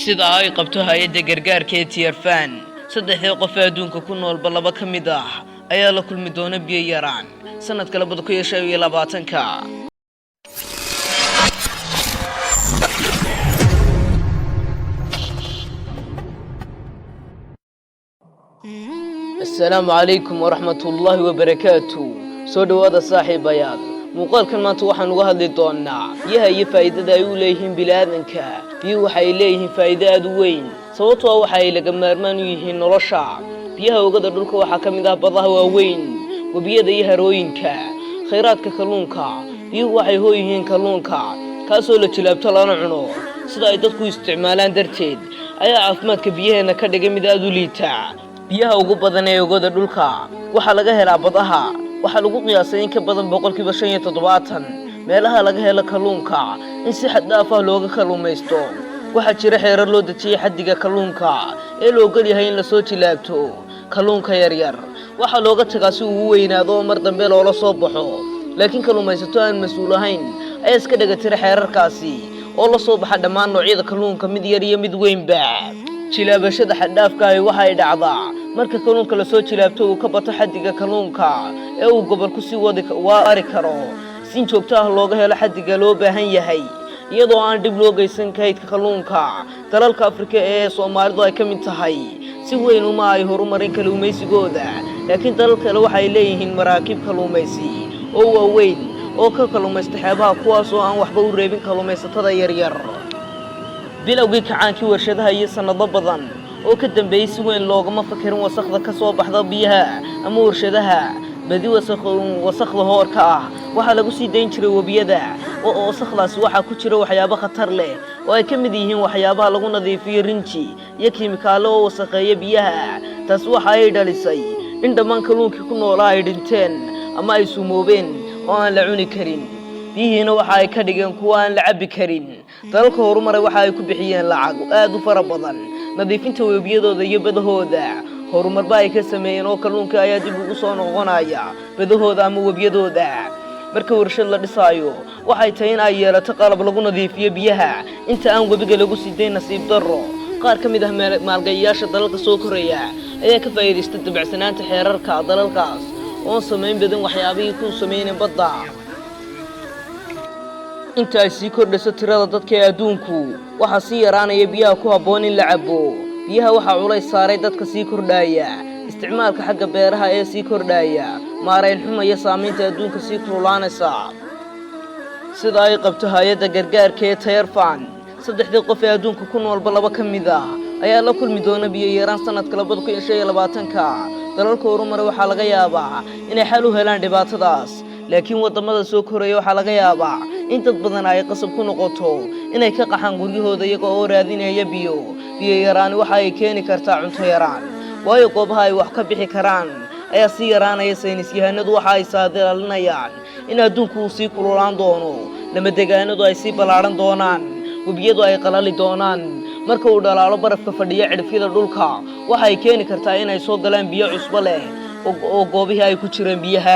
sida ay qabto hay'adda gargaarka ee tiirfan saddexdii qof ee adduunka ku nool laba ka mid ah ayaa la kulmi doona biyo yaraan sanadka 2025 السلام عليكم ورحمة الله وبركاته سودو هذا صاحب بياض muuqaalkan maanta waxaan uga hadli doonaa biyaha iyo faaidada ay u leeyihiin bilaadanka biyuhu waxay leeyihiin faa'iido aad u weyn sababtoo ah waxay laga maarmaan u yihiin nolosha biyaha oogada dhulka waxa ka mid ah badaha waaweyn wabiyada iyo harooyinka khayraadka kalluunka biyuhu waxay hooyihiin kalluunka kaasoo la jilaabto lana cuno sida ay dadku isticmaalaan darteed ayaa caafimaadka biyaheena ka dhigay mid aad u liita biyaha ugu badan ee oogada dhulka waxa laga helaa badaha waxa lagu qiyaasay in ka badan 75% meelaha laga helo kalluunka in si xad dhaaf ah looga kalluumaysto waxa jira xeerar loo dejiyay xaddiga kalluunka ee loo gal yahay in la soo jilaabto kalluunka yar yar waxa looga tagaa si uu weynaado mar dambe loola soo baxo laakiin kalluumaysato aan mas'uul ahayn ay iska dhagatira xeerarkaasi oo la soo baxa dhammaan noocyada kalluunka mid yar iyo mid weynba jilaabashada xad dhaafka ay waxay dhacdaa marka kalluunka la soo jilaabto uu ka bato xaddiga kalluunka ee uu gobolku si wadi karo si joogto ah looga helo xaddiga loo baahan yahay iyadoo aan dib loo geysan kaydka kalluunka dalalka Afrika ee Soomaalidu ay ka mid tahay si weyn uma ay horumarin kalluumaysigooda laakiin dalal kale waxay leeyihiin maraakiib kalluumaysi oo waaweyn oo ka kalluumaysta xeebaha kuwaas oo aan waxba u reebin kalluumaysatada yar yar bilowgii kacaankii warshadaha iyo sanado badan oo ka dambeeyay si weyn loogama fakirin wasakhda ka soo baxda biyaha ama warshadaha badi wasakhda hoorka ah waxa lagu sii deyn jiray wabiyada oo wasakhdaas waxa ku jira waxyaabo khatar leh oo ay ka mid yihiin waxyaabaha lagu nadiifiyo rinji iyo kiimikaalo oo wasakheeya biyaha taas waxa ay dhalisay in dhammaan kalluunkii ku noolaa ay dhinteen ama ay sumoobeen oo aan la cuni karin biyihiina waxa ay ka dhigeen kuwa aan la cabbi karin dalalka horumaray waxa ay ku bixiyeen lacag aad u fara badan nadiifinta wabiyadooda iyo badahooda horumar ay ka sameeyeen oo kalluunka ayaa dib ugu soo noqonaya badahooda ama wabiyadooda marka warshad la dhisaayo waxay tahay in ay yeelato qalab lagu nadiifiyo biyaha inta aan wabiga lagu siideen nasiib darro qaar ka mid ah maalgayaasha dalalka soo koraya ayaa ka faa'iideystay dabacsanaanta xeerarka dalalkaas oo sameyn badan waxyaabihii ku sameeyeen badda inta ay sii kordhiso tirada dadka ee adduunku waxa sii yaraanaya biyaha ku habboon in la cabo biyaha waxa culays saaray dadka sii kordhaya isticmaalka xagga beeraha ee sii kordhaya maareyn xumo iyo saamaynta adduunka sii kululaanaysa sida ay qabto hay'adda gargaarka ee tiirfan saddexdii qof ee adduunka ku nool laba ka mid ah ayaa la kulmi doona biyo yaraan sanadka 2025 dalalka horumaray waxa laga yaabaa inay xal u helaan dhibaatadaas laakiin wadamada soo koraya waxa laga yaabaa in dad badan ay qasab ku noqoto inay ka qaxaan guryahooda iyaga oo raadinaya biyo yaraan waxa ay keeni kartaa cunto yaraan waayo goobaha ay wax ka bixi karaan ayaa si yaraanaya saynisyahanadu waxa ay saadalinayaan in adduunku sii kululaan doono lama deegaanadu ay sii balaaran doonaan wabiyadu ay qalali doonaan marka uu dhalaalo barafka fadhiya cirfida dhulka waxa ay keeni kartaa in ay soo galaan biyo cusbo leh oo goobihii ay ku jireen biyaha